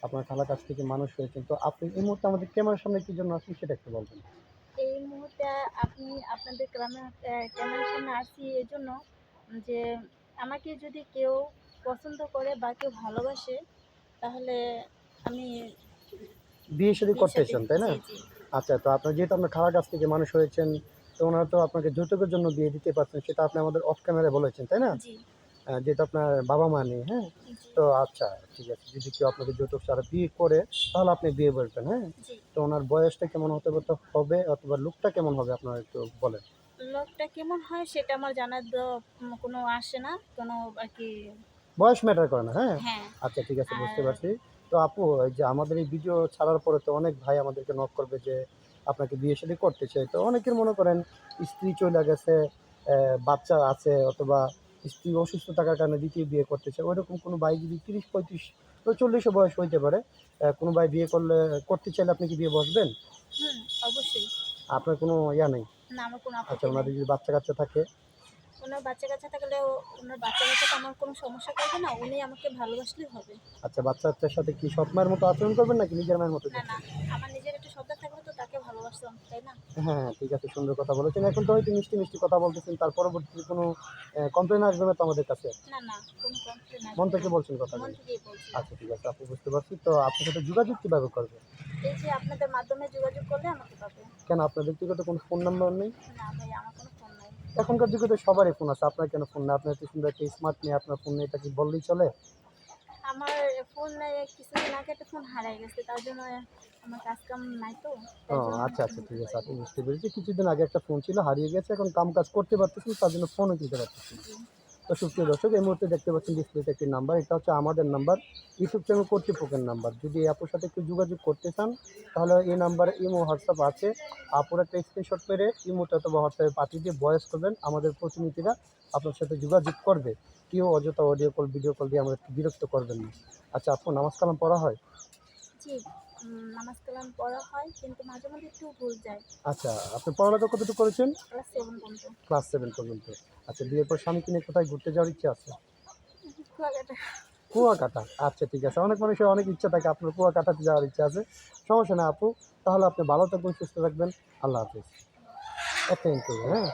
আপনার খালার কাছ থেকে মানুষ হয়েছেন। তো আপনি এই মুহূর্তে আমাদের ক্যামেরার সামনে কি জন্য আসেন সেটা একটু বলবেন? এই মুহূর্তে আপনাদের ক্যামেরার সামনে আসছি এজন্য যে আমাকে যদি কেউ পছন্দ করে বা কেউ ভালোবাসে তাহলে আমি বিয়ে-শাদী বিয়ে করতে শাদী চান, তাই না? জি, জি, আচ্ছা, তো আপনার যেহেতু আপনার খালার কাছ থেকে মানুষ হয়েছেন, তো উনারা তো আপনাকে যৌতুকের জন্য বিয়ে দিতে পারছেন, সেটা আপনি আমাদের অফ ক্যামেরায় বলেছেন, তাই না? জি, যেহেতু আপনার বাবা-মা নেই, হ্যাঁ? জি, তো আচ্ছা, ঠিক আছে। যদি কেউ আপনাকে যৌতুক ছাড়া বিয়ে করে, তাহলে আপনি বিয়ে বসবেন, হ্যাঁ? জি। তো উনার বয়সটা কেমন হবে অথবা লুকটা কেমন হবে আপনারা একটু বলেন। লোকটা কেমন হয় সেটা আমার জানার কোনো আসে না। কোনো আরকি বয়স ম্যাটার করে না, হ্যাঁ? হ্যাঁ, আচ্ছা, ঠিক আছে, বুঝতে আর পারছি। তো আপু, এই যে আমাদের এই ভিডিও ছাড়ার পরে তো অনেক ভাই আমাদেরকে নক করবে যে আপনাকে বিয়ে-শাদী করতে চাই। তো অনেকের মনে করেন স্ত্রী চইলা গেছে, বাচ্চা আছে অথবা স্ত্রী অসুস্থ থাকার কারণে ২য় বিয়ে করতে চায়। ওইরকম কোনো ভাই যদি ৩০-৩৫ বা ৪০ ও বয়স হইতে পারে, কোনো ভাই বিয়ে করতে চাইলে আপনি কি বিয়ে বসবেন? হুম, অবশ্যই। আপনার কোনো ইয়া নেই? না আমার কোনো আচ্ছা, আপত্তি নাই। উনাদের যদি বাচ্চা-কাচ্চা থাকে? উনার বাচ্চা-কাচ্চা থাকলেও উনার বাচ্চা-কাচ্চা তো আমার কোনো সমস্যা করবে না। উনি আমাকে ভালোবাসলেই হবে। আচ্ছা, বাচ্চা-কাচ্চার সাথে কি সৎ মায়ের মতো আচরণ করবেন নাকি নিজের মায়ের মতো না, না। দেখবেন? আমার নিজের একটা সন্তান থাকলে তো তাকে ভালোবাসতাম, তাই না? হ্যাঁ, ঠিক আছে, সুন্দর কথা বলেছেন। এখন তো হয়তো মিষ্টি কথা বলতেছেন, তার পরবর্তীতে কোনো কমপ্লেইন আসবে না তো আমাদের কাছে? না, না। কোনো কমপ্লেন মন আসবে না। থেকে বলছেন মন কথাগুলো। থেকেই বলছি। আচ্ছা, ঠিক আছে আপু, বুঝতে পারছি। তো আপনার সাথে যোগাযোগ কিভাবে করবে? এই যে আপনাদের মাধ্যমে যোগাযোগ করলে আমাকে পাবে। কেন, আপনার ব্যক্তিগত কোনো ফোন নাম্বার নেই? না ভাই আমার কোনো ফোন নাই। এখনকার যুগে তো সবারই ফোন আছে। আপনার কেন ফোন নাই? আপনার এত সুন্দর একটা স্মার্ট মেয়ে, আপনার ফোন নেই, এটা কি বললেই চলে? আমার ফোন নাই কিছুদিন আগে একটা ফোন হারায় গেছে। তার জন্য আমার কাজ কাম নাই তো। ও তাই জন্য আমি আচ্ছা, ফোন আচ্ছা, নিতে ঠিক আছে আপু, পারিনি। বুঝতে পেরেছি। কিছুদিন আগে একটা ফোন ছিল, হারিয়ে গেছে। এখন কাম-কাজ করতে পারতেছেন, তার জন্য ফোনও কিনতে পারতেছেন। জি, তো সুপ্রিয় দর্শক, এই মুহূর্তে দেখতে পাচ্ছেন ডিসপ্লেতে একটি নাম্বার। এটা হচ্ছে আমাদের নাম্বার, ইউটিউব চ্যানেল কর্তৃপক্ষের নাম্বার। যদি এই আপুর সাথে একটু যোগাযোগ করতে চান, তাহলে এই নাম্বারে ইমো, হোয়াটসঅ্যাপ আছে। আপুর একটা স্ক্রিনশট মেরে ইমোতে অথবা হোয়াটসঅ্যাপে পাঠিয়ে দিয়ে ভয়েস করবেন। আমাদের প্রতিনিধিরা আপনার সাথে যোগাযোগ করবে। কেউ অযথা অডিও কল, ভিডিও কল দিয়ে আমাদেরকে বিরক্ত করবেন না। আচ্ছা আপু, নামাজ কালাম পড়া হয়? জি। নামাজ কালাম পড়া হয় কিন্তু মাঝে মধ্যে একটু ভুল যায়। আচ্ছা, আপনি পড়ালেখা কতটুকু করেছেন? ক্লাস 7 পর্যন্ত। ক্লাস 7 পর্যন্ত। আচ্ছা, বিয়ের পর স্বামীকে নিয়ে কোথায় ঘুরতে যাওয়ার ইচ্ছা আছে? কুয়াকাটা। কুয়াকাটা। আচ্ছা, ঠিক আছে। অনেক মানুষের অনেক ইচ্ছা থাকে, আপনার কুয়াকাটাতে যাওয়ার ইচ্ছা আছে। সমস্যা নাই আপু। তাহলে আপনি ভালো থাকবেন, সুস্থ থাকবেন। আল্লাহ হাফেজ। থ্যাংক ইউ, হ্যাঁ?